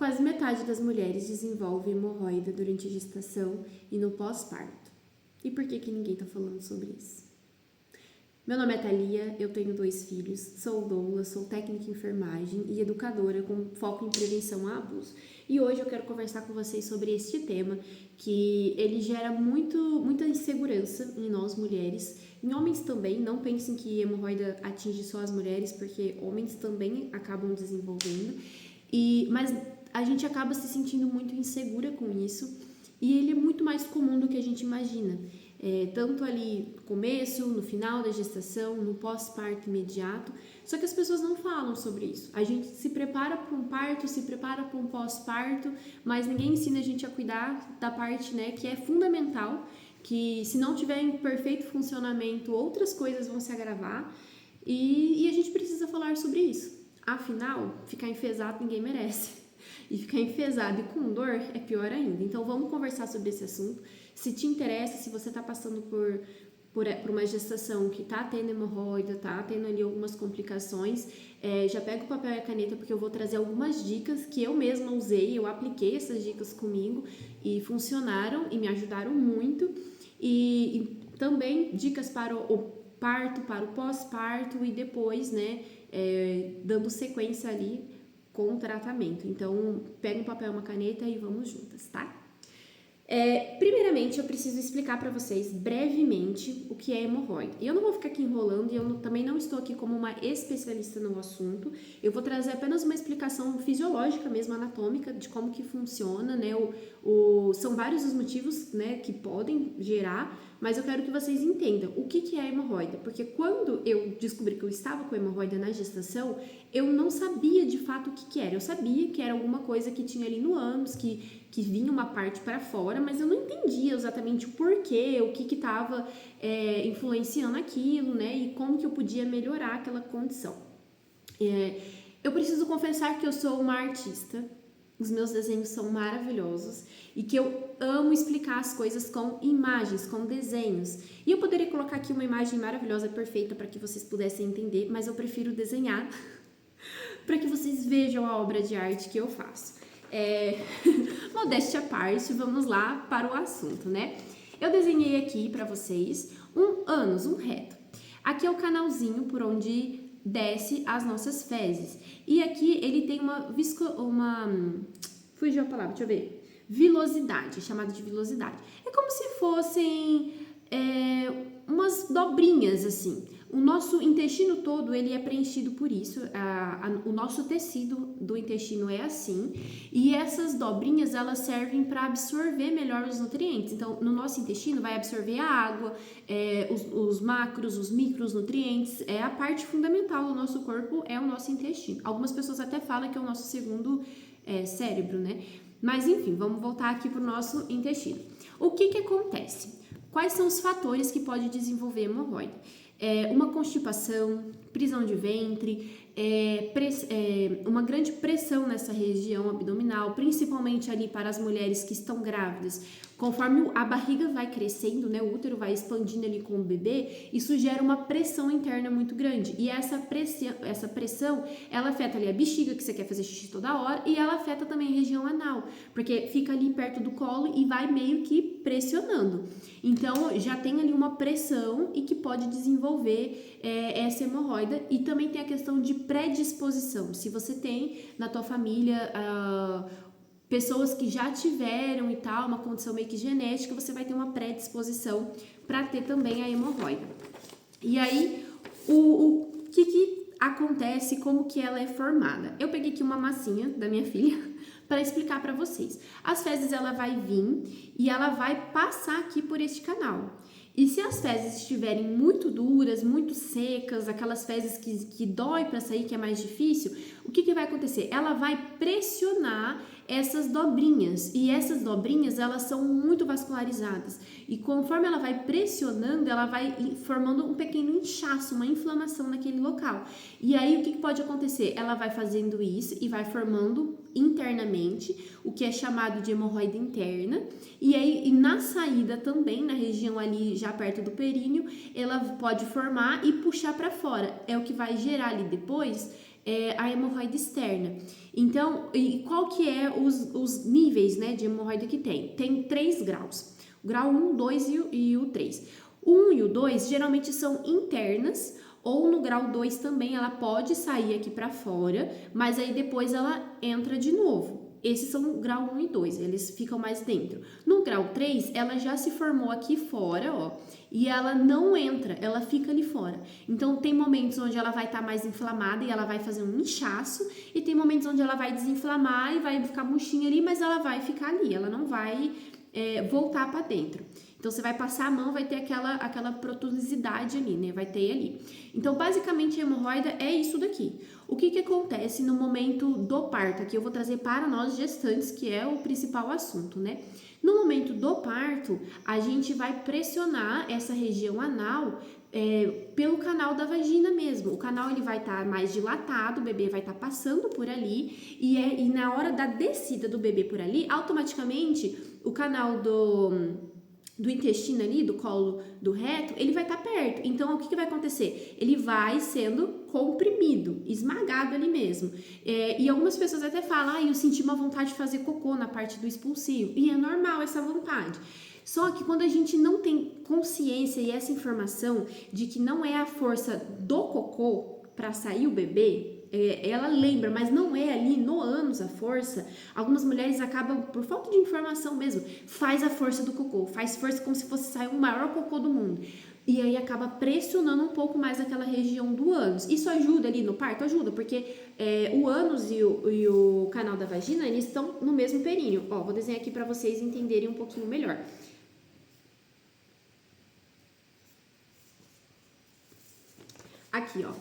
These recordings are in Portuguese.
Quase metade das mulheres desenvolve hemorroida durante a gestação e no pós-parto. E por que ninguém está falando sobre isso? Meu nome é Thalia, eu tenho 2 filhos, sou doula, sou técnica em enfermagem e educadora com foco em prevenção a abuso. E hoje eu quero conversar com vocês sobre este tema, que ele gera muita insegurança em nós mulheres, em homens também. Não pensem que hemorroida atinge só as mulheres, porque homens também acabam desenvolvendo, mas a gente acaba se sentindo muito insegura com isso, e ele é muito mais comum do que a gente imagina. Tanto ali no começo, no final da gestação, no pós-parto imediato, só que as pessoas não falam sobre isso. A gente se prepara para um parto, se prepara para um pós-parto, mas ninguém ensina a gente a cuidar da parte, né, que é fundamental, que se não tiver em perfeito funcionamento, outras coisas vão se agravar, e a gente precisa falar sobre isso. Afinal, ficar enfesado ninguém merece. E ficar enfesado e com dor é pior ainda. Então vamos conversar sobre esse assunto. Se te interessa, se você está passando por uma gestação que está tendo hemorroida, está tendo ali algumas complicações, já pega o papel e a caneta, porque eu vou trazer algumas dicas que eu mesma usei, eu apliquei essas dicas comigo e funcionaram e me ajudaram muito. E também dicas para o parto, para o pós-parto e depois, né, dando sequência ali com o tratamento. Então, pega um papel e uma caneta e vamos juntas, tá? Primeiramente, eu preciso explicar para vocês brevemente o que é hemorroida. E eu não vou ficar aqui enrolando, e eu também não estou aqui como uma especialista no assunto. Eu vou trazer apenas uma explicação fisiológica mesmo, anatômica, de como que funciona, né? São vários os motivos, né, que podem gerar, mas eu quero que vocês entendam o que é hemorroida. Porque quando eu descobri que eu estava com hemorroida na gestação, eu não sabia de fato o que era. Eu sabia que era alguma coisa que tinha ali no ânus, que vinha uma parte para fora, mas eu não entendia exatamente o porquê, o que estava influenciando aquilo, né? E como que eu podia melhorar aquela condição. Eu preciso confessar que eu sou uma artista. Os meus desenhos são maravilhosos e que eu amo explicar as coisas com imagens, com desenhos. E eu poderia colocar aqui uma imagem maravilhosa, perfeita, para que vocês pudessem entender, mas eu prefiro desenhar para que vocês vejam a obra de arte que eu faço. Modéstia à parte, vamos lá para o assunto, né? Eu desenhei aqui para vocês um ânus, um reto. Aqui é o canalzinho por onde desce as nossas fezes. E aqui ele tem fugiu a palavra, deixa eu ver. Vilosidade, chamada de vilosidade. É como se fossem umas dobrinhas, assim. O nosso intestino todo, ele é preenchido por isso, o nosso tecido do intestino é assim, e essas dobrinhas, elas servem para absorver melhor os nutrientes. Então, no nosso intestino vai absorver a água, os macros, os micronutrientes, a parte fundamental do nosso corpo é o nosso intestino. Algumas pessoas até falam que é o nosso segundo cérebro, né? Mas, enfim, vamos voltar aqui para o nosso intestino. O que acontece? Quais são os fatores que podem desenvolver hemorroida? Uma constipação, prisão de ventre, uma grande pressão nessa região abdominal, principalmente ali para as mulheres que estão grávidas. Conforme a barriga vai crescendo, né, o útero vai expandindo ali com o bebê, isso gera uma pressão interna muito grande. E essa pressão, ela afeta ali a bexiga, que você quer fazer xixi toda hora, e ela afeta também a região anal, porque fica ali perto do colo e vai meio que pressionando. Então, já tem ali uma pressão e que pode desenvolver essa hemorroida. E também tem a questão de predisposição. Se você tem na tua família pessoas que já tiveram e tal, uma condição meio que genética, você vai ter uma predisposição para ter também a hemorroida. E aí, o que acontece, como que ela é formada? Eu peguei aqui uma massinha da minha filha para explicar para vocês. As fezes, ela vai vir e ela vai passar aqui por este canal. E se as fezes estiverem muito duras, muito secas, aquelas fezes que dói para sair, que é mais difícil, o que vai acontecer? Ela vai pressionar essas dobrinhas, e essas dobrinhas, elas são muito vascularizadas, e conforme ela vai pressionando, ela vai formando um pequeno inchaço, uma inflamação naquele local. E aí, o que pode acontecer? Ela vai fazendo isso e vai formando internamente, o que é chamado de hemorroida interna, e aí na saída também, na região ali já perto do períneo, ela pode formar e puxar para fora. É o que vai gerar ali depois a hemorroida externa. Então, e qual que é os níveis, né, de hemorroida que tem? Tem 3 graus. O grau 1, 2 e o 3. O 1 e o 2 geralmente são internas, ou no grau 2 também ela pode sair aqui para fora, mas aí depois ela entra de novo. Esses são o grau 1 e 2, eles ficam mais dentro. No grau 3, ela já se formou aqui fora, ó, e ela não entra, ela fica ali fora. Então, tem momentos onde ela vai estar mais inflamada e ela vai fazer um inchaço, e tem momentos onde ela vai desinflamar e vai ficar murchinha ali, mas ela vai ficar ali, ela não vai voltar para dentro. Então, você vai passar a mão, vai ter aquela protusividade ali, né? Vai ter ali. Então, basicamente, a hemorroida é isso daqui. O que acontece no momento do parto? Aqui eu vou trazer para nós gestantes, que é o principal assunto, né? No momento do parto, a gente vai pressionar essa região anal pelo canal da vagina mesmo. O canal ele vai estar mais dilatado, o bebê vai estar passando por ali e na hora da descida do bebê por ali, automaticamente o canal do intestino ali, do colo do reto, ele vai estar perto. Então, o que vai acontecer? Ele vai sendo comprimido, esmagado ali mesmo. E algumas pessoas até falam, eu senti uma vontade de fazer cocô na parte do expulsivo. E é normal essa vontade. Só que quando a gente não tem consciência e essa informação de que não é a força do cocô para sair o bebê, ela lembra, mas não é ali no ânus a força. Algumas mulheres acabam, por falta de informação mesmo, faz a força do cocô, faz força como se fosse sair o maior cocô do mundo. E aí acaba pressionando um pouco mais aquela região do ânus. Isso ajuda ali no parto? Ajuda, porque o ânus e o canal da vagina, eles estão no mesmo períneo. Ó, vou desenhar aqui para vocês entenderem um pouquinho melhor. Aqui, ó.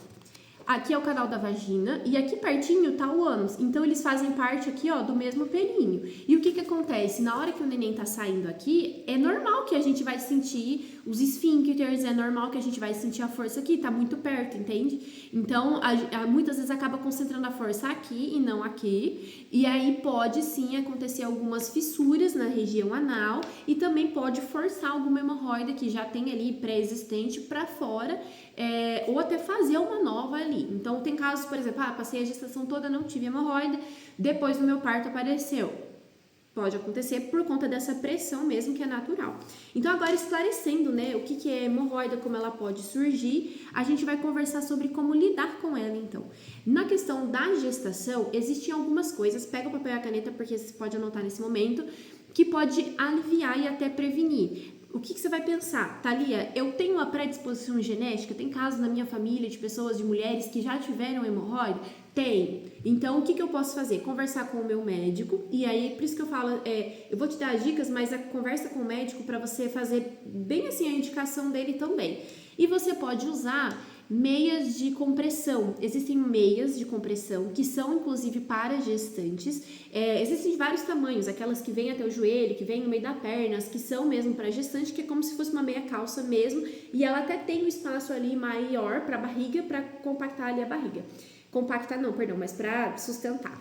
Aqui é o canal da vagina e aqui pertinho tá o ânus. Então, eles fazem parte aqui, ó, do mesmo períneo. E o que acontece? Na hora que o neném tá saindo aqui, é normal que a gente vai sentir os esfíncteres, é normal que a gente vai sentir a força aqui, tá muito perto, entende? Então, muitas vezes acaba concentrando a força aqui e não aqui. E aí pode sim acontecer algumas fissuras na região anal e também pode forçar alguma hemorroida que já tem ali pré-existente para fora, ou até fazer uma nova ali. Então, tem casos, por exemplo, passei a gestação toda, não tive hemorroida, depois do meu parto apareceu. Pode acontecer por conta dessa pressão mesmo, que é natural. Então, agora esclarecendo, né, o que é hemorroida, como ela pode surgir, a gente vai conversar sobre como lidar com ela, então. Na questão da gestação, existem algumas coisas, pega o papel e a caneta, porque você pode anotar nesse momento, que pode aliviar e até prevenir. O que você vai pensar? Thalia, eu tenho uma predisposição genética? Tem casos na minha família de pessoas, de mulheres que já tiveram hemorroida? Tem. Então, o que eu posso fazer? Conversar com o meu médico, e aí, por isso que eu falo, eu vou te dar as dicas, mas a conversa com o médico para você fazer bem assim a indicação dele também. E você pode usar meias de compressão. Existem meias de compressão que são inclusive para gestantes. Existem de vários tamanhos, aquelas que vêm até o joelho, que vêm no meio da perna, as que são mesmo para gestante, que é como se fosse uma meia calça mesmo, e ela até tem um espaço ali maior para a barriga, para compactar ali a barriga. Compactar não, perdão, mas para sustentar.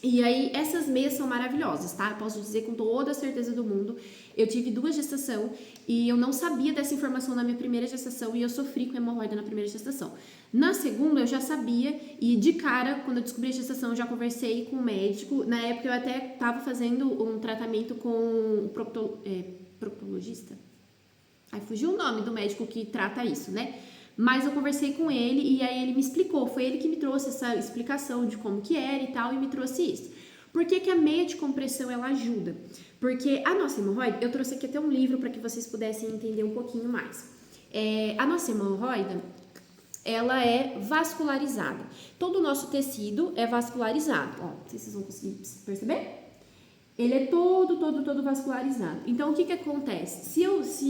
E aí, essas meias são maravilhosas, tá? Eu posso dizer com toda a certeza do mundo. Eu tive 2 gestações e eu não sabia dessa informação na minha primeira gestação e eu sofri com hemorroida na primeira gestação. Na segunda, eu já sabia e de cara, quando eu descobri a gestação, eu já conversei com o médico. Na época, eu até estava fazendo um tratamento com um proctologista. Aí fugiu o nome do médico que trata isso, né? Mas eu conversei com ele e aí ele me explicou, foi ele que me trouxe essa explicação de como que era e tal, e me trouxe isso. Por que a meia de compressão ela ajuda? Porque a nossa hemorroida, eu trouxe aqui até um livro para que vocês pudessem entender um pouquinho mais. A nossa hemorroida, ela é vascularizada. Todo o nosso tecido é vascularizado. Ó, não sei se vocês vão conseguir perceber. Ele é todo vascularizado. Então, o que acontece? Se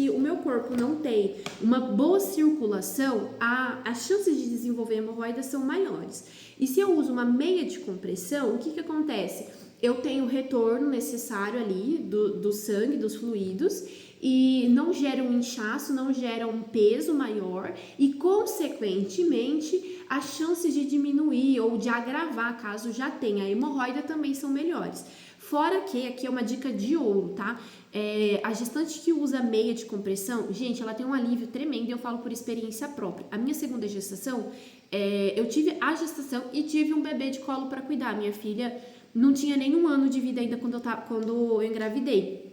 o meu corpo não tem uma boa circulação, as chances de desenvolver hemorroidas são maiores. E se eu uso uma meia de compressão, o que acontece? Eu tenho o retorno necessário ali do sangue, dos fluidos, e não gera um inchaço, não gera um peso maior e, consequentemente, as chances de diminuir ou de agravar, caso já tenha hemorroida, também são melhores. Fora que, aqui é uma dica de ouro, tá? A gestante que usa meia de compressão, gente, ela tem um alívio tremendo e eu falo por experiência própria. A minha segunda gestação, eu tive a gestação e tive um bebê de colo para cuidar. Minha filha não tinha nenhum ano de vida ainda quando eu engravidei.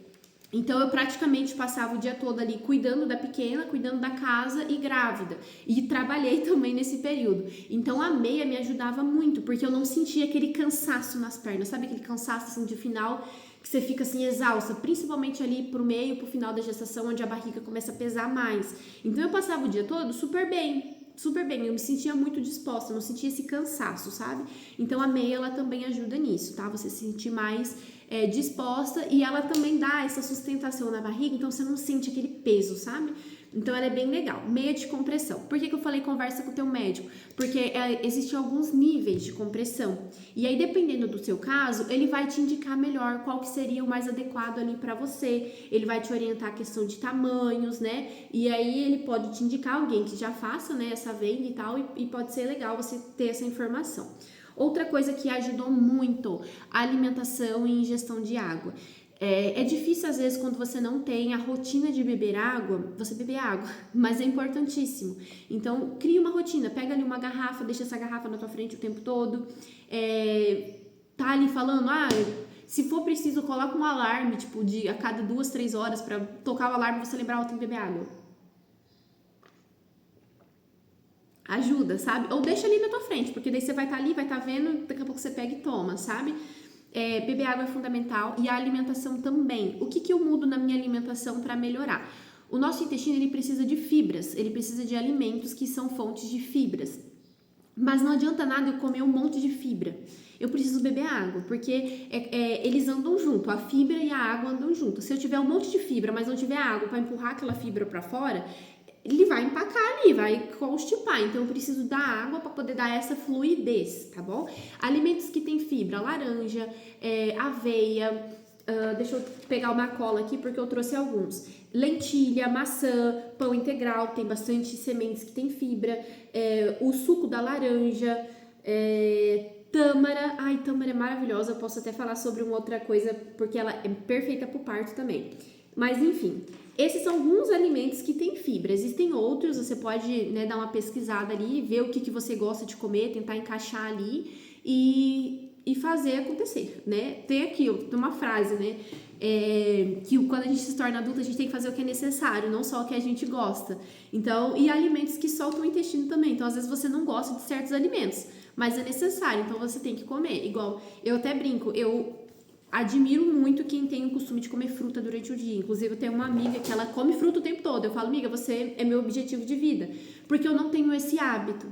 Então, eu praticamente passava o dia todo ali cuidando da pequena, cuidando da casa e grávida. E trabalhei também nesse período. Então, a meia me ajudava muito, porque eu não sentia aquele cansaço nas pernas. Sabe aquele cansaço assim de final, que você fica assim exausta? Principalmente ali pro meio, pro final da gestação, onde a barriga começa a pesar mais. Então, eu passava o dia todo super bem. Super bem, eu me sentia muito disposta, não sentia esse cansaço, sabe? Então a meia, ela também ajuda nisso, tá? Você se sentir mais disposta e ela também dá essa sustentação na barriga, então você não sente aquele peso, sabe? Então ela é bem legal. Meia de compressão. Por que eu falei conversa com o teu médico? Porque existem alguns níveis de compressão. E aí, dependendo do seu caso, ele vai te indicar melhor qual que seria o mais adequado ali pra você. Ele vai te orientar a questão de tamanhos, né? E aí ele pode te indicar alguém que já faça, né, essa venda e tal, e pode ser legal você ter essa informação. Outra coisa que ajudou muito, a alimentação e ingestão de água. É difícil, às vezes, quando você não tem a rotina de beber água, você beber água, mas é importantíssimo. Então, cria uma rotina, pega ali uma garrafa, deixa essa garrafa na tua frente o tempo todo, tá ali falando, se for preciso, coloca um alarme, tipo, a cada 2, 3 horas, pra tocar o alarme e você lembrar, tem que beber água. Ajuda, sabe? Ou deixa ali na tua frente, porque daí você vai estar ali, vai estar vendo, daqui a pouco você pega e toma, sabe? Beber água é fundamental e a alimentação também. O que eu mudo na minha alimentação para melhorar? O nosso intestino, ele precisa de fibras, ele precisa de alimentos que são fontes de fibras. Mas não adianta nada eu comer um monte de fibra. Eu preciso beber água, porque eles andam junto, a fibra e a água andam junto. Se eu tiver um monte de fibra, mas não tiver água para empurrar aquela fibra para fora, ele vai empacar ali, vai constipar. Então, eu preciso da água para poder dar essa fluidez, tá bom? Alimentos que tem fibra, laranja, aveia, deixa eu pegar uma cola aqui porque eu trouxe alguns. Lentilha, maçã, pão integral, tem bastante sementes que tem fibra. O suco da laranja, tâmara. Ai, tâmara é maravilhosa, eu posso até falar sobre uma outra coisa porque ela é perfeita pro parto também. Mas, enfim, esses são alguns alimentos que têm fibra. Existem outros, você pode, né, dar uma pesquisada ali, ver o que você gosta de comer, tentar encaixar ali e fazer acontecer, né? Tem aquilo, tem uma frase, né? Que quando a gente se torna adulta, a gente tem que fazer o que é necessário, não só o que a gente gosta. Então, e alimentos que soltam o intestino também. Então, às vezes você não gosta de certos alimentos, mas é necessário, então você tem que comer. Igual, eu até brinco, eu admiro muito quem tem o costume de comer fruta durante o dia. Inclusive, eu tenho uma amiga que ela come fruta o tempo todo. Eu falo, amiga, você é meu objetivo de vida. Porque eu não tenho esse hábito.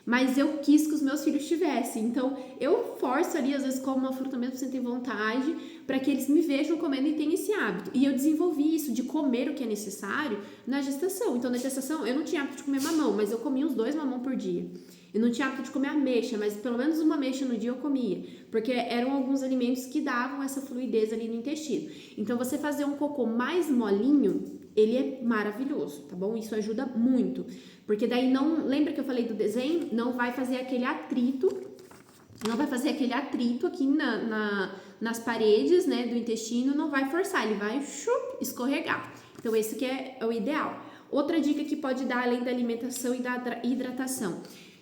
Mas eu quis que os meus filhos tivessem. Então, eu forço ali, às vezes, como uma fruta mesmo sem ter vontade, para que eles me vejam comendo e tenham esse hábito. E eu desenvolvi isso de comer o que é necessário na gestação. Então, na gestação, eu não tinha hábito de comer mamão, mas eu comia uns 2 mamão por dia. Eu não tinha hábito de comer ameixa, mas pelo menos uma ameixa no dia eu comia, porque eram alguns alimentos que davam essa fluidez ali no intestino. Então, você fazer um cocô mais molinho, ele é maravilhoso, tá bom? Isso ajuda muito, porque daí não... Lembra que eu falei do desenho? Não vai fazer aquele atrito, aqui nas paredes, né, do intestino, não vai forçar, ele vai escorregar. Então, esse que é o ideal. Outra dica que pode dar, além da alimentação e da hidratação: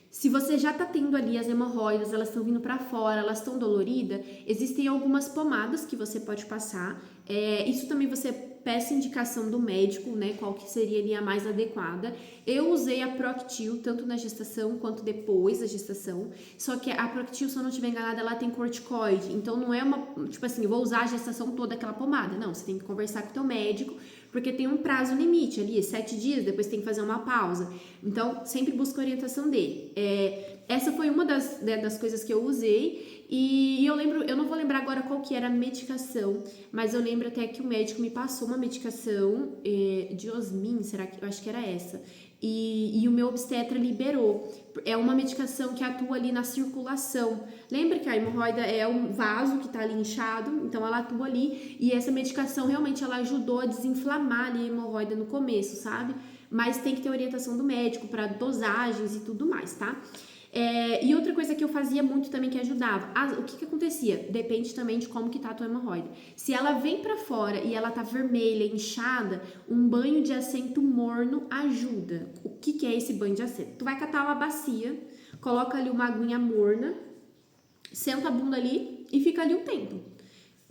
se você já tá tendo ali as hemorroidas, elas estão vindo para fora, elas estão doloridas, existem algumas pomadas que você pode passar. Isso também você peça indicação do médico, né, qual que seria ali a mais adequada. Eu usei a Proctil tanto na gestação quanto depois da gestação, só que a Proctil, se eu não estiver enganada, ela tem corticoide, então não é uma, tipo assim, eu vou usar a gestação toda aquela pomada, não, você tem que conversar com o teu médico, porque tem um prazo limite ali, 7 dias, depois tem que fazer uma pausa, então sempre busca a orientação dele. Essa foi uma das coisas que eu usei, e eu lembro, eu não vou lembrar agora qual que era a medicação, mas eu lembro até que o médico me passou uma medicação de Osmin, eu acho que era essa, e o meu obstetra liberou. É uma medicação que atua ali na circulação. Lembra que a hemorroida é um vaso que tá ali inchado, então ela atua ali, e essa medicação realmente ela ajudou a desinflamar ali a hemorroida no começo, sabe? Mas tem que ter orientação do médico para dosagens e tudo mais, tá? E outra coisa que eu fazia muito também que ajudava, o que acontecia? Depende também de como que tá a tua hemorroida. Se ela vem pra fora e ela tá vermelha, inchada, um banho de assento morno ajuda. O que é esse banho de assento? Tu vai catar uma bacia, coloca ali uma aguinha morna, senta a bunda ali e fica ali um tempo.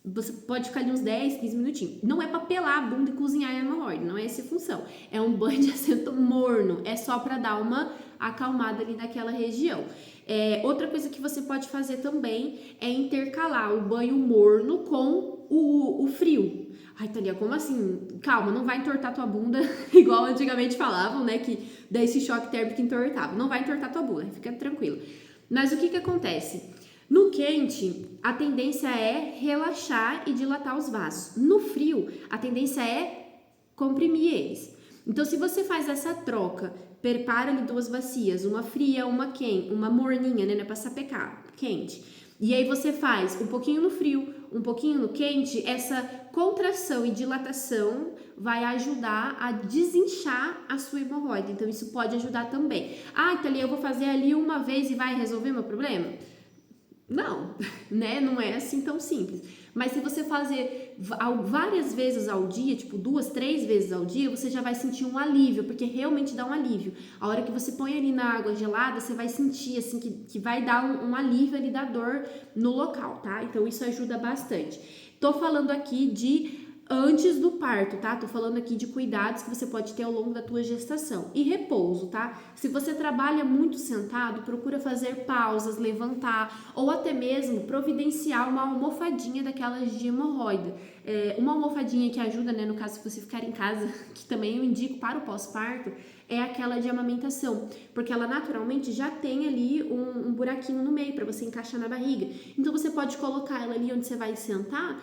Você pode ficar ali uns 10, 15 minutinhos. Não é pra pelar a bunda e cozinhar a hemorroida, não é essa a função. É um banho de assento morno, é só pra dar uma acalmada ali naquela região. Outra coisa que você pode fazer também é intercalar o banho morno com o frio. Ai, Thalia, como assim? Calma, não vai entortar tua bunda, igual antigamente falavam, né? Que daí esse choque térmico entortava. Não vai entortar tua bunda, fica tranquilo. Mas o que acontece? No quente, a tendência é relaxar e dilatar os vasos. No frio, a tendência é comprimir eles. Então, se você faz essa troca, prepara ali 2 bacias, uma fria, uma morninha, né, para sapecar, quente. E aí você faz um pouquinho no frio, um pouquinho no quente, essa contração e dilatação vai ajudar a desinchar a sua hemorroida. Então, isso pode ajudar também. Ah, Thalia, eu vou fazer ali uma vez e vai resolver meu problema? Não, né? Não é assim tão simples. Mas se você fazer várias vezes ao dia, tipo 2, 3 vezes ao dia, você já vai sentir um alívio, porque realmente dá um alívio. A hora que você põe ali na água gelada, você vai sentir assim que vai dar um alívio ali da dor no local, tá? Então isso ajuda bastante. Tô falando aqui de antes do parto, tá? Tô falando aqui de cuidados que você pode ter ao longo da tua gestação. E repouso, tá? Se você trabalha muito sentado, procura fazer pausas, levantar, ou até mesmo providenciar uma almofadinha daquelas de hemorroida. Uma almofadinha que ajuda, né, no caso se você ficar em casa, que também eu indico para o pós-parto, é aquela de amamentação, porque ela naturalmente já tem ali um buraquinho no meio para você encaixar na barriga. Então você pode colocar ela ali onde você vai sentar,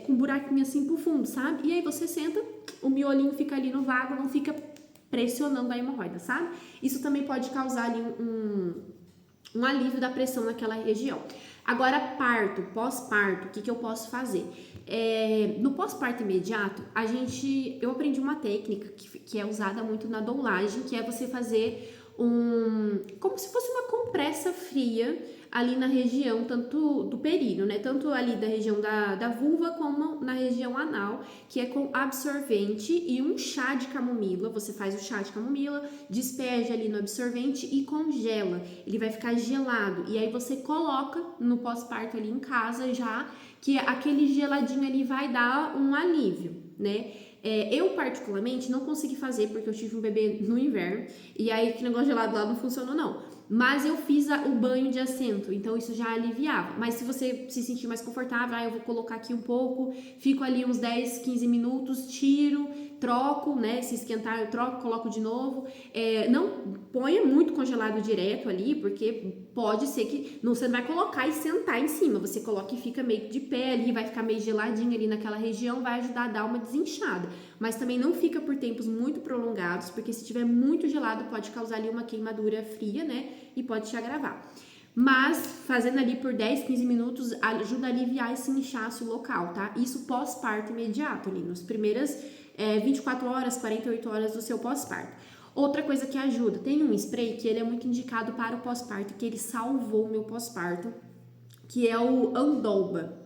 com um buraquinho assim pro fundo, sabe? E aí você senta, o miolinho fica ali no vago, não fica pressionando a hemorroida, sabe? Isso também pode causar ali um alívio da pressão naquela região. Agora, parto, pós-parto, o que eu posso fazer? No pós-parto imediato, eu aprendi uma técnica que é usada muito na doulagem, que é você fazer como se fosse uma compressa fria ali na região, tanto do períneo, né? Tanto ali da região da vulva como na região anal, que é com absorvente e um chá de camomila. Você faz o chá de camomila, despeja ali no absorvente e congela. Ele vai ficar gelado. E aí você coloca no pós-parto ali em casa já, que aquele geladinho ali vai dar um alívio, né? Eu particularmente não consegui fazer porque eu tive um bebê no inverno e aí que negócio gelado lá não funcionou não. Mas eu fiz o banho de assento, então isso já aliviava. Mas se você se sentir mais confortável, eu vou colocar aqui um pouco, fico ali uns 10, 15 minutos, tiro, troco, né? Se esquentar eu troco, coloco de novo. Não ponha muito congelado direto ali, porque pode ser que você não vai colocar e sentar em cima. Você coloca e fica meio de pé ali, vai ficar meio geladinho ali naquela região, vai ajudar a dar uma desinchada. Mas também não fica por tempos muito prolongados, porque se tiver muito gelado pode causar ali uma queimadura fria, né? E pode te agravar. Mas fazendo ali por 10, 15 minutos ajuda a aliviar esse inchaço local, tá? Isso pós-parto imediato, ali nos primeiras 24 horas, 48 horas do seu pós-parto. Outra coisa que ajuda, tem um spray que ele é muito indicado para o pós-parto, que ele salvou o meu pós-parto, que é o Andolba.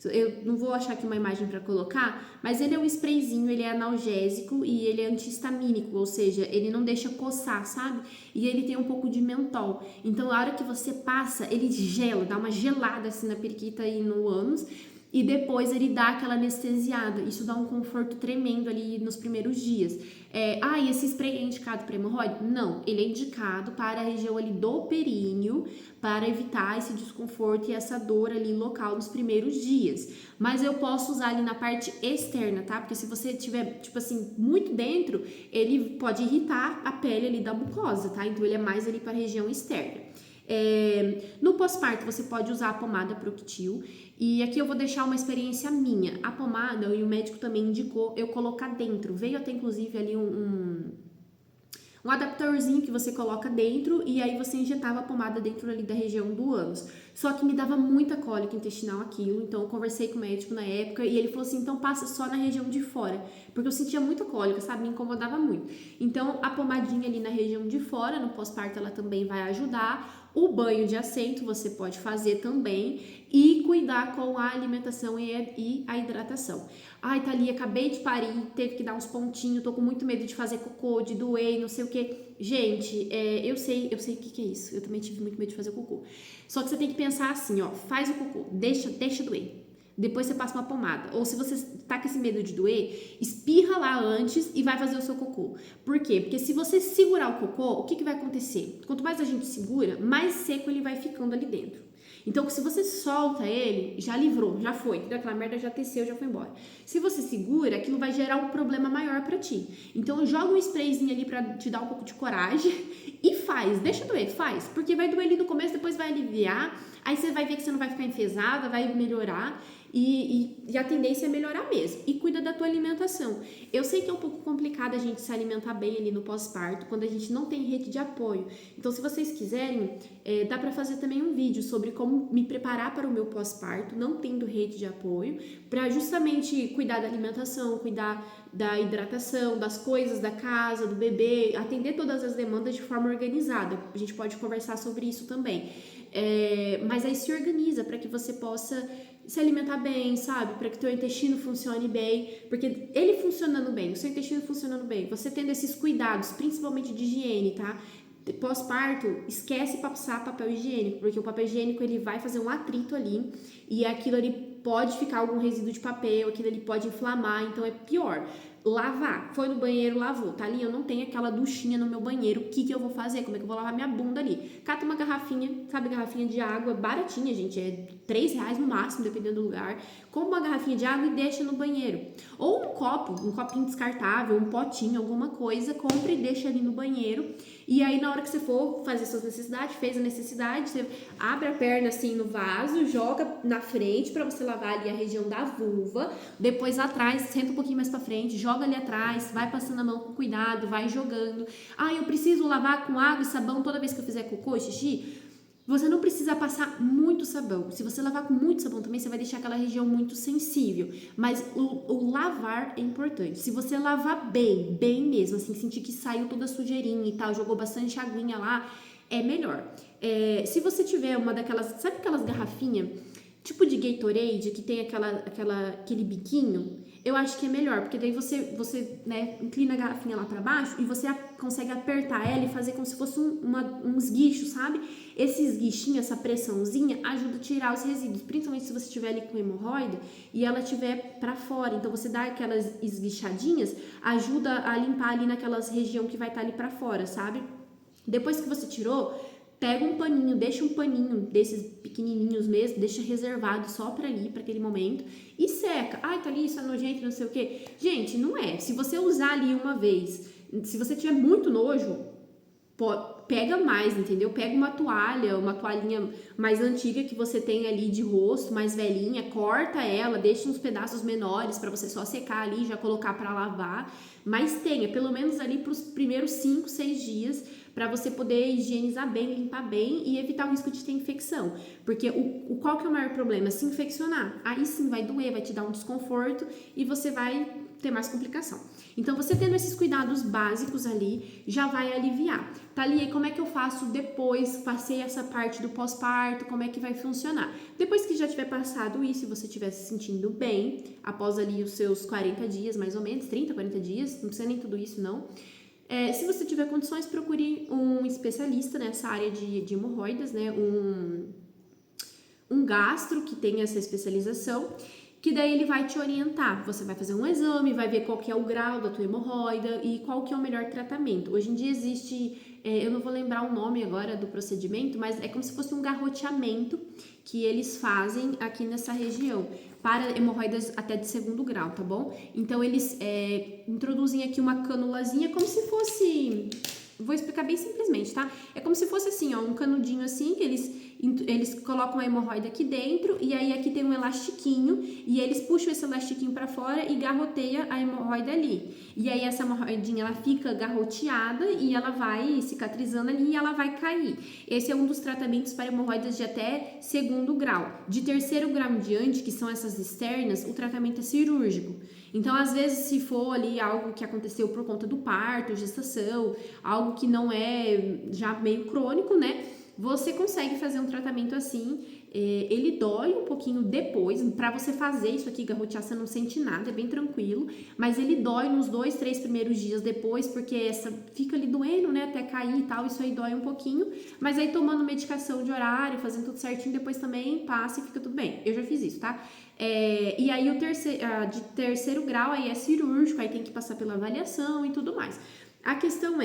Eu não vou achar aqui uma imagem para colocar, mas ele é um sprayzinho, ele é analgésico e ele é anti-histamínico, ou seja, ele não deixa coçar, sabe? E ele tem um pouco de mentol. Então, na hora que você passa, ele gela, dá uma gelada assim na periquita e no ânus, e depois ele dá aquela anestesiada. Isso dá um conforto tremendo ali nos primeiros dias. E esse spray é indicado para hemorroide? Não, ele é indicado para a região ali do períneo, para evitar esse desconforto e essa dor ali local nos primeiros dias. Mas eu posso usar ali na parte externa, tá? Porque se você tiver, tipo assim, muito dentro, ele pode irritar a pele ali da mucosa, tá? Então ele é mais ali para a região externa. No pós-parto você pode usar a pomada Proctil, e aqui eu vou deixar uma experiência minha. A pomada, e o médico também indicou eu colocar dentro, veio até inclusive ali Um adaptorzinho que você coloca dentro e aí você injetava a pomada dentro ali da região do ânus. Só que me dava muita cólica intestinal aquilo, então eu conversei com o médico na época e ele falou assim, então passa só na região de fora, porque eu sentia muita cólica, sabe, me incomodava muito. Então a pomadinha ali na região de fora, no pós-parto, ela também vai ajudar. O banho de assento você pode fazer também e cuidar com a alimentação e a hidratação. Ai, Thalia, acabei de parir, teve que dar uns pontinhos, tô com muito medo de fazer cocô, de doer, não sei o que. Gente, eu sei o que é isso. Eu também tive muito medo de fazer cocô. Só que você tem que pensar assim, ó, faz o cocô, deixa doer. Depois você passa uma pomada. Ou se você tá com esse medo de doer, espirra lá antes e vai fazer o seu cocô. Por quê? Porque se você segurar o cocô, o que vai acontecer? Quanto mais a gente segura, mais seco ele vai ficando ali dentro. Então, se você solta ele, já livrou, já foi. Aquela merda já teceu, já foi embora. Se você segura, aquilo vai gerar um problema maior pra ti. Então, joga um sprayzinho ali pra te dar um pouco de coragem e faz. Deixa doer, faz. Porque vai doer ali no começo, depois vai aliviar. Aí você vai ver que você não vai ficar enfesada, vai melhorar. E a tendência é melhorar mesmo. E cuida da tua alimentação. Eu sei que é um pouco complicado a gente se alimentar bem ali no pós-parto, quando a gente não tem rede de apoio. Então, se vocês quiserem, dá pra fazer também um vídeo sobre como me preparar para o meu pós-parto, não tendo rede de apoio, pra justamente cuidar da alimentação, cuidar da hidratação, das coisas da casa, do bebê, atender todas as demandas de forma organizada. A gente pode conversar sobre isso também. Mas aí se organiza para que você possa se alimentar bem, sabe? Para que teu intestino funcione bem, porque ele funcionando bem, o seu intestino funcionando bem, você tendo esses cuidados, principalmente de higiene, tá? Pós-parto, esquece passar papel higiênico, porque o papel higiênico ele vai fazer um atrito ali e aquilo ali pode ficar algum resíduo de papel, aquilo ali pode inflamar, então é pior. Lavar, foi no banheiro, lavou, tá ali, eu não tenho aquela duchinha no meu banheiro, o que eu vou fazer? Como é que eu vou lavar minha bunda ali? Cata uma garrafinha, sabe, garrafinha de água, baratinha, gente, é R$3 no máximo, dependendo do lugar, compra uma garrafinha de água e deixa no banheiro. Ou um copinho descartável, um potinho, alguma coisa, compra e deixa ali no banheiro, e aí na hora que você for fazer suas necessidades, fez a necessidade, você abre a perna assim no vaso, joga na frente pra você lavar ali a região da vulva, depois atrás, senta um pouquinho mais pra frente, joga ali atrás, vai passando a mão com cuidado, vai jogando. Ah, eu preciso lavar com água e sabão toda vez que eu fizer cocô, xixi? Você não precisa passar muito sabão. Se você lavar com muito sabão também, você vai deixar aquela região muito sensível. Mas o lavar é importante. Se você lavar bem mesmo, assim, sentir que saiu toda a sujeirinha e tal, jogou bastante aguinha lá, é melhor. Se você tiver uma daquelas, sabe aquelas garrafinhas, tipo de Gatorade, que tem aquele biquinho, eu acho que é melhor, porque daí você né, inclina a garrafinha lá pra baixo e você consegue apertar ela e fazer como se fosse um esguicho, sabe? Esse esguichinho, essa pressãozinha, ajuda a tirar os resíduos, principalmente se você estiver ali com hemorroida e ela estiver pra fora. Então, você dá aquelas esguichadinhas, ajuda a limpar ali naquelas região que vai estar ali pra fora, sabe? Depois que você tirou, pega um paninho, deixa um paninho desses pequenininhos mesmo, deixa reservado só pra ali, pra aquele momento, e seca. Ai, tá ali, isso é nojento, não sei o quê. Gente, não é. Se você usar ali uma vez, se você tiver muito nojo, pega mais, entendeu? Pega uma toalhinha mais antiga que você tem ali de rosto, mais velhinha, corta ela, deixa uns pedaços menores pra você só secar ali, já colocar pra lavar, mas tenha pelo menos ali pros primeiros 5, 6 dias para você poder higienizar bem, limpar bem e evitar o risco de ter infecção. Porque qual que é o maior problema? Se infeccionar. Aí sim vai doer, vai te dar um desconforto e você vai ter mais complicação. Então, você tendo esses cuidados básicos ali, já vai aliviar. Thalia, como é que eu faço depois? Passei essa parte do pós-parto, como é que vai funcionar? Depois que já tiver passado isso e você estiver se sentindo bem, após ali os seus 40 dias, mais ou menos, 30, 40 dias, não precisa nem tudo isso não. Se você tiver condições, procure um especialista nessa área de hemorroidas, né? Um gastro que tenha essa especialização, que daí ele vai te orientar. Você vai fazer um exame, vai ver qual que é o grau da tua hemorroida e qual que é o melhor tratamento. Hoje em dia existe, eu não vou lembrar o nome agora do procedimento, mas é como se fosse um garroteamento que eles fazem aqui nessa região para hemorroidas até de 2º grau, tá bom? Então eles introduzem aqui uma canulazinha como se fosse... Vou explicar bem simplesmente, tá? É como se fosse assim, ó, um canudinho assim, que eles eles colocam a hemorroida aqui dentro e aí aqui tem um elastiquinho e eles puxam esse elastiquinho para fora e garroteia a hemorroida ali. E aí essa hemorroidinha ela fica garroteada e ela vai cicatrizando ali e ela vai cair. Esse é um dos tratamentos para hemorroidas de até 2º grau. De 3º grau em diante, que são essas externas, o tratamento é cirúrgico. Então, às vezes, se for ali algo que aconteceu por conta do parto, gestação, algo que não é já meio crônico, né? Você consegue fazer um tratamento assim, ele dói um pouquinho depois, para você fazer isso aqui, garrotear, você não sente nada, é bem tranquilo, mas ele dói nos 2, 3 primeiros dias depois, porque essa fica ali doendo, né, até cair e tal, isso aí dói um pouquinho, mas aí tomando medicação de horário, fazendo tudo certinho, depois também passa e fica tudo bem. Eu já fiz isso, tá? E aí o de 3º grau aí é cirúrgico, aí tem que passar pela avaliação e tudo mais. A questão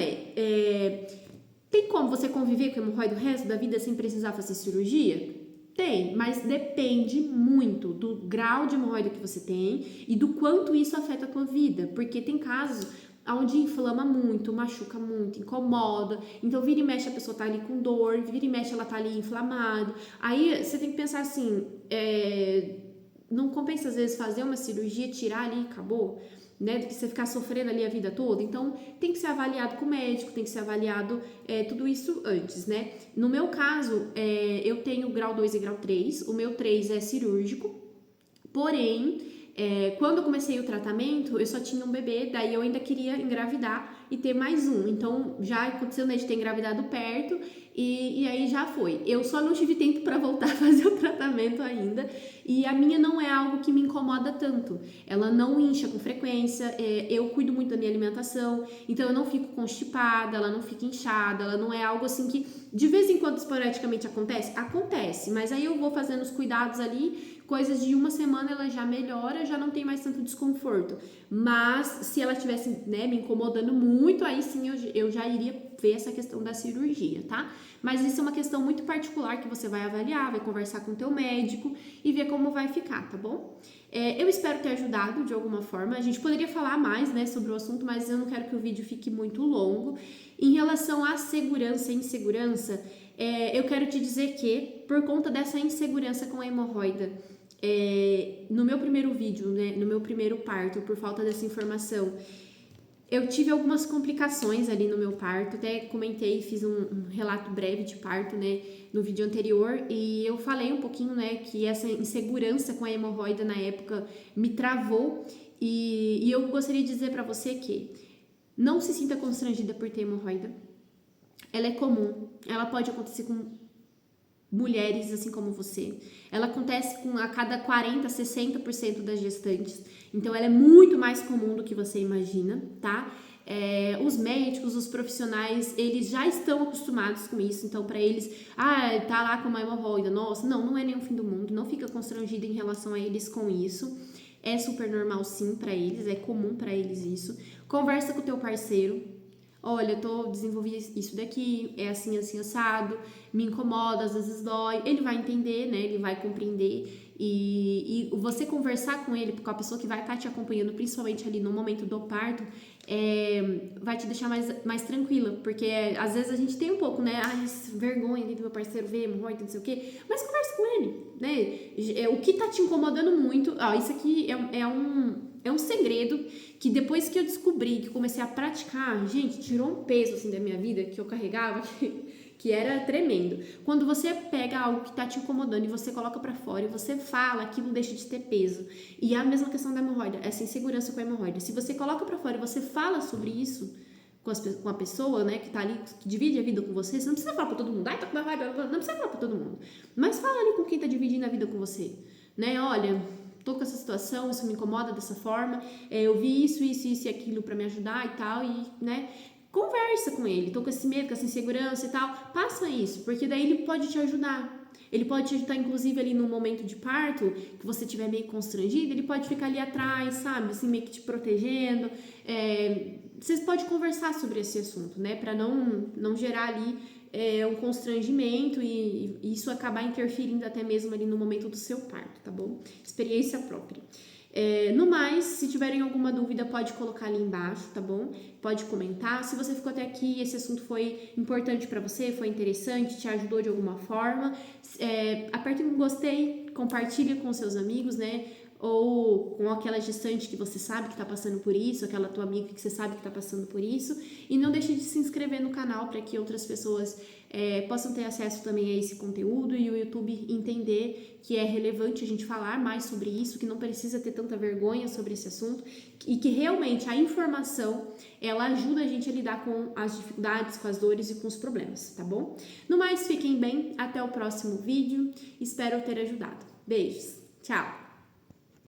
tem como você conviver com hemorroida o resto da vida sem precisar fazer cirurgia? Tem, mas depende muito do grau de hemorroida que você tem e do quanto isso afeta a tua vida, porque tem casos onde inflama muito, machuca muito, incomoda, então vira e mexe a pessoa tá ali com dor, vira e mexe ela tá ali inflamado, aí você tem que pensar assim, não compensa às vezes fazer uma cirurgia, tirar ali e acabou, né, do que você ficar sofrendo ali a vida toda. Então tem que ser avaliado com o médico, tem que ser avaliado tudo isso antes, né. No meu caso, eu tenho grau 2 e grau 3, o meu 3 é cirúrgico, porém quando eu comecei o tratamento, eu só tinha um bebê, daí eu ainda queria engravidar e ter mais um, então já aconteceu, né, de ter engravidado perto e aí já foi. Eu só não tive tempo para voltar a fazer o tratamento ainda e a minha não é algo que me incomoda tanto, ela não incha com frequência, eu cuido muito da minha alimentação, então eu não fico constipada, ela não fica inchada, ela não é algo assim que de vez em quando esporadicamente acontece, mas aí eu vou fazendo os cuidados ali, coisas de uma semana ela já melhora, já não tem mais tanto desconforto. Mas se ela estivesse, né, me incomodando muito, aí sim eu já iria ver essa questão da cirurgia, tá? Mas isso é uma questão muito particular que você vai avaliar, vai conversar com o teu médico e ver como vai ficar, tá bom? Eu espero ter ajudado de alguma forma. A gente poderia falar mais, né, sobre o assunto, mas eu não quero que o vídeo fique muito longo. Em relação à segurança e insegurança, eu quero te dizer que, por conta dessa insegurança com a hemorroida, no meu primeiro vídeo, né, no meu primeiro parto, por falta dessa informação, eu tive algumas complicações ali no meu parto, até comentei, fiz um relato breve de parto, né, no vídeo anterior, e eu falei um pouquinho, né, que essa insegurança com a hemorroida na época me travou, e eu gostaria de dizer pra você que não se sinta constrangida por ter hemorroida, ela é comum, ela pode acontecer com mulheres assim como você. Ela acontece a cada 40, 60% das gestantes. Então, ela é muito mais comum do que você imagina, tá? Os médicos, os profissionais, eles já estão acostumados com isso. Então, para eles, tá lá com uma hemorroida, nossa, não é nenhum fim do mundo. Não fica constrangida em relação a eles com isso. É super normal sim para eles, é comum para eles isso. Conversa com o teu parceiro. Olha, eu desenvolvi isso daqui, é assim, assim, assado, me incomoda, às vezes dói. Ele vai entender, né? Ele vai compreender. E você conversar com ele, com a pessoa que vai estar te acompanhando, principalmente ali no momento do parto, vai te deixar mais tranquila. Porque às vezes a gente tem um pouco, né? Vergonha do meu parceiro ver, hemorroida, não sei o quê. Mas conversa com ele, né? O que tá te incomodando muito, isso aqui é um segredo que depois que eu descobri, que comecei a praticar, gente, tirou um peso assim da minha vida que eu carregava, que era tremendo. Quando você pega algo que tá te incomodando e você coloca pra fora e você fala, aquilo deixa de ter peso. E é a mesma questão da hemorroida, essa insegurança com a hemorroida. Se você coloca pra fora e você fala sobre isso com a pessoa, né, que tá ali, que divide a vida com você não precisa falar pra todo mundo, tô com hemorroida, não precisa falar pra todo mundo. Mas fala ali com quem tá dividindo a vida com você, né, olha, tô com essa situação, isso me incomoda dessa forma, eu vi isso e aquilo pra me ajudar e tal, e, né, conversa com ele, tô com esse medo, com essa insegurança e tal, passa isso, porque daí ele pode te ajudar. Ele pode te ajudar, inclusive, ali no momento de parto, que você estiver meio constrangido, ele pode ficar ali atrás, sabe, assim, meio que te protegendo. Vocês podem conversar sobre esse assunto, né, pra não gerar ali um constrangimento e isso acabar interferindo até mesmo ali no momento do seu parto, tá bom? Experiência própria. No mais, se tiverem alguma dúvida, pode colocar ali embaixo, tá bom? Pode comentar. Se você ficou até aqui e esse assunto foi importante para você, foi interessante, te ajudou de alguma forma, aperte um gostei, compartilhe com seus amigos, né? Ou com aquela gestante que você sabe que está passando por isso, aquela tua amiga que você sabe que está passando por isso. E não deixe de se inscrever no canal para que outras pessoas possam ter acesso também a esse conteúdo e o YouTube entender que é relevante a gente falar mais sobre isso, que não precisa ter tanta vergonha sobre esse assunto e que realmente a informação, ela ajuda a gente a lidar com as dificuldades, com as dores e com os problemas, tá bom? No mais, fiquem bem, até o próximo vídeo, espero ter ajudado. Beijos, tchau!